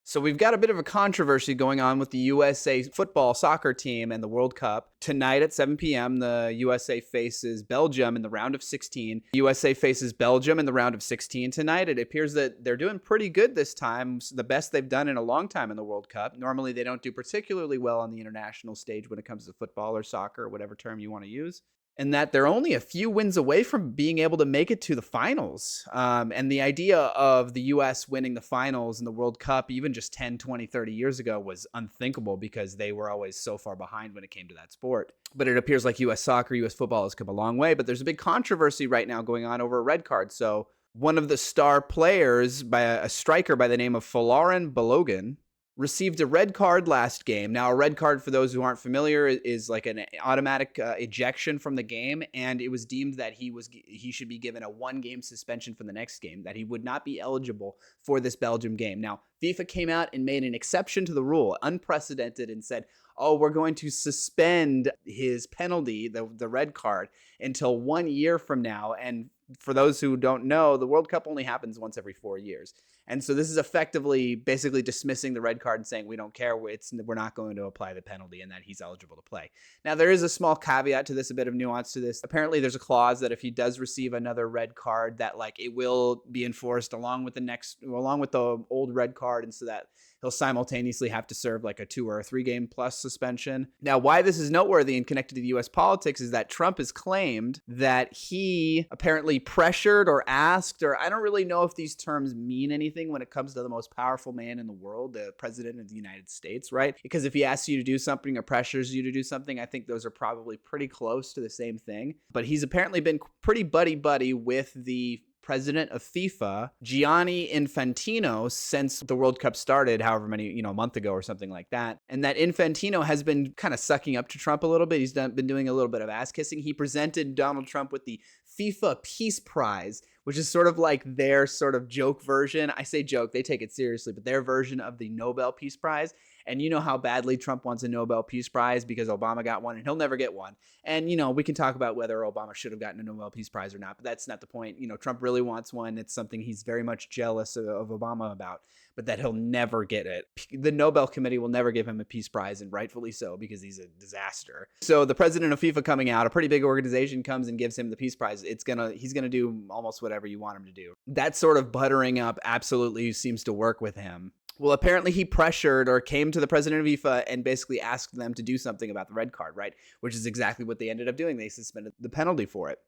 So we've got a bit of a controversy going on with the USA football soccer team and the World Cup. Tonight at 7 p.m., the USA faces Belgium in the round of 16. USA faces Belgium in the round of 16 tonight. It appears that they're doing pretty good this time, the best they've done in a long time in the World Cup. Normally, they don't do particularly well on the international stage when it comes to football or soccer, or whatever term you want to use. And that they're only a few wins away from being able to make it to the finals. And the idea of the U.S. winning the finals in the World Cup, even just 10, 20, 30 years ago, was unthinkable because they were always so far behind when it came to that sport. But it appears like U.S. soccer, U.S. football has come a long way. But there's a big controversy right now going on over a red card. So one of the star players, by a striker by the name of Folarin Balogun, received a red card last game. Now, a red card, for those who aren't familiar, is like an automatic ejection from the game, and it was deemed that he should be given a 1-game suspension for the next game, that he would not be eligible for this Belgium game. Now, FIFA came out and made an exception to the rule, unprecedented, and said, oh, we're going to suspend his penalty, the red card, until 1 year from now. And for those who don't know, the World Cup only happens once every 4 years. And so this is effectively basically dismissing the red card and saying we don't care, we're not going to apply the penalty and that he's eligible to play. Now, there is a small caveat to this, a bit of nuance to this. Apparently, there's a clause that if he does receive another red card, that like it will be enforced along with the old red card, and so that he'll simultaneously have to serve like a 2 or a 3 game plus suspension. Now, why this is noteworthy and connected to the U.S. politics is that Trump has claimed that he apparently pressured or asked, or I don't really know if these terms mean anything when it comes to the most powerful man in the world, the president of the United States, right? Because if he asks you to do something or pressures you to do something, I think those are probably pretty close to the same thing. But he's apparently been pretty buddy-buddy with the president of FIFA, Gianni Infantino, since the World Cup started, however many, a month ago or something like that. And that Infantino has been kind of sucking up to Trump a little bit. He's been doing a little bit of ass kissing. He presented Donald Trump with the FIFA Peace Prize, which is sort of like their sort of joke version. I say joke, they take it seriously, but their version of the Nobel Peace Prize. And you know how badly Trump wants a Nobel Peace Prize because Obama got one and he'll never get one. And, we can talk about whether Obama should have gotten a Nobel Peace Prize or not, but that's not the point. Trump really wants one. It's something he's very much jealous of Obama about, but that he'll never get it. The Nobel Committee will never give him a Peace Prize, and rightfully so, because he's a disaster. So the president of FIFA coming out, a pretty big organization, comes and gives him the Peace Prize. He's gonna do almost whatever you want him to do. That sort of buttering up absolutely seems to work with him. Well, apparently he pressured or came to the president of FIFA and basically asked them to do something about the red card, right? Which is exactly what they ended up doing. They suspended the penalty for it.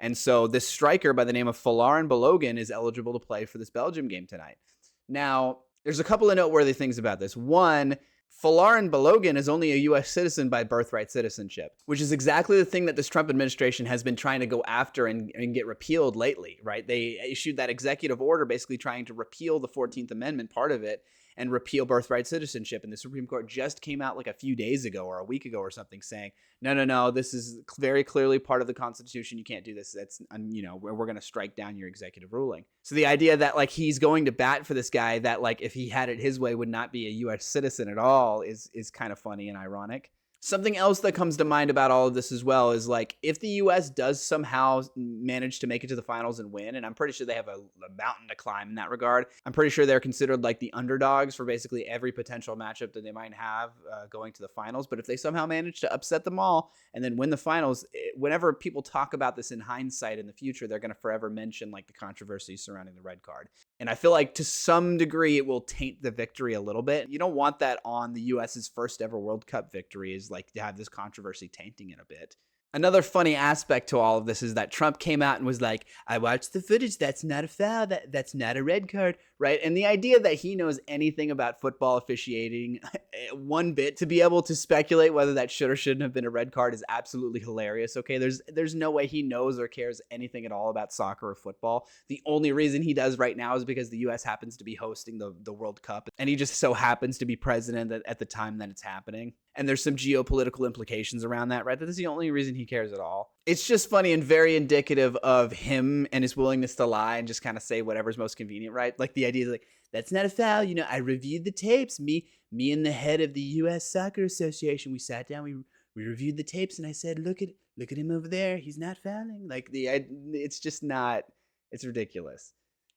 And so this striker by the name of Folarin Balogun is eligible to play for this Belgium game tonight. Now, there's a couple of noteworthy things about this. One, Folarin Balogun is only a U.S. citizen by birthright citizenship, which is exactly the thing that this Trump administration has been trying to go after and get repealed lately, right? They issued that executive order basically trying to repeal the 14th Amendment, part of it, and repeal birthright citizenship. And the Supreme Court just came out like a few days ago or a week ago or something saying, no, this is very clearly part of the Constitution. You can't do this. That's, we're going to strike down your executive ruling. So the idea that like he's going to bat for this guy that like if he had it his way would not be a U.S. citizen at all is kind of funny and ironic. Something else that comes to mind about all of this as well is like if the U.S. does somehow manage to make it to the finals and win, and I'm pretty sure they have a mountain to climb in that regard. I'm pretty sure they're considered like the underdogs for basically every potential matchup that they might have going to the finals. But if they somehow manage to upset them all and then win the finals, whenever people talk about this in hindsight in the future, they're going to forever mention like the controversy surrounding the red card. And I feel like to some degree it will taint the victory a little bit. You don't want that on the U.S.'s first ever World Cup victory, is like to have this controversy tainting it a bit. Another funny aspect to all of this is that Trump came out and was like, I watched the footage. That's not a foul. That's not a red card, right? And the idea that he knows anything about football officiating one bit to be able to speculate whether that should or shouldn't have been a red card is absolutely hilarious. Okay, there's no way he knows or cares anything at all about soccer or football. The only reason he does right now is because the U.S. happens to be hosting the World Cup, and he just so happens to be president at the time that it's happening. And there's some geopolitical implications around that, right? That is the only reason he cares at all. It's just funny and very indicative of him and his willingness to lie and just kind of say whatever's most convenient, right? Like the idea is like, that's not a foul. I reviewed the tapes. Me and the head of the U.S. Soccer Association, we sat down, we reviewed the tapes, and I said, look at him over there. He's not fouling. Like it's just not, it's ridiculous.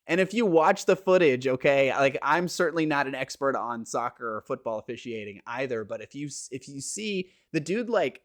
And if you watch the footage, okay, like I'm certainly not an expert on soccer or football officiating either, but if you see the dude like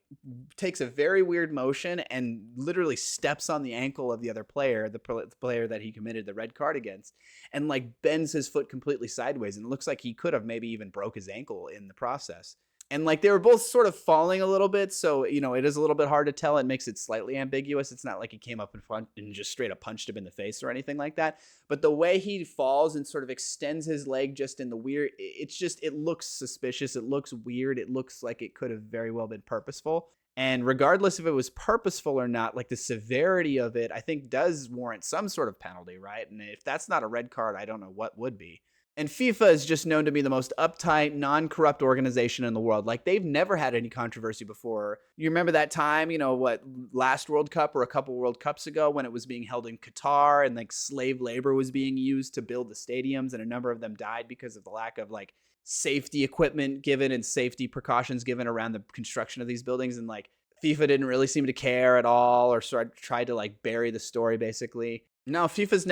takes a very weird motion and literally steps on the ankle of the other player, the player that he committed the red card against, and like bends his foot completely sideways, and it looks like he could have maybe even broke his ankle in the process. And like they were both sort of falling a little bit, so it is a little bit hard to tell. It makes it slightly ambiguous. It's not like he came up in front and just straight up punched him in the face or anything like that. But the way he falls and sort of extends his leg just in the weird, it looks suspicious. It looks weird. It looks like it could have very well been purposeful. And regardless if it was purposeful or not, like the severity of it, I think does warrant some sort of penalty, right? And if that's not a red card, I don't know what would be. And FIFA is just known to be the most uptight, non-corrupt organization in the world. Like, they've never had any controversy before. You remember that time, last World Cup or a couple World Cups ago when it was being held in Qatar and like slave labor was being used to build the stadiums, and a number of them died because of the lack of like safety equipment given and safety precautions given around the construction of these buildings. And like FIFA didn't really seem to care at all, or tried to like bury the story basically. No, FIFA's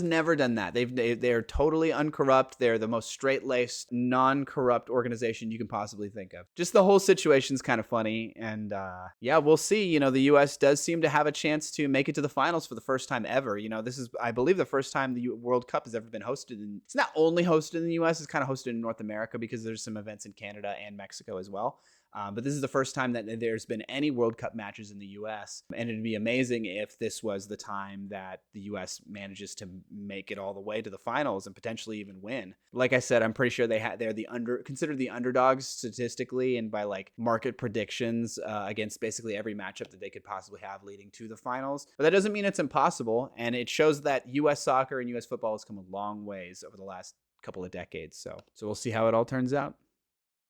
never done that. They're totally uncorrupt. They're the most straight-laced, non-corrupt organization you can possibly think of. Just the whole situation's kind of funny, and yeah, we'll see. The U.S. does seem to have a chance to make it to the finals for the first time ever. This is, I believe, the first time the World Cup has ever been hosted. And it's not only hosted in the U.S., it's kind of hosted in North America because there's some events in Canada and Mexico as well. But this is the first time that there's been any World Cup matches in the U.S. And it'd be amazing if this was the time that the U.S. manages to make it all the way to the finals and potentially even win. Like I said, I'm pretty sure they're considered the underdogs statistically and by like market predictions against basically every matchup that they could possibly have leading to the finals. But that doesn't mean it's impossible, and it shows that U.S. soccer and U.S. football has come a long ways over the last couple of decades. So we'll see how it all turns out.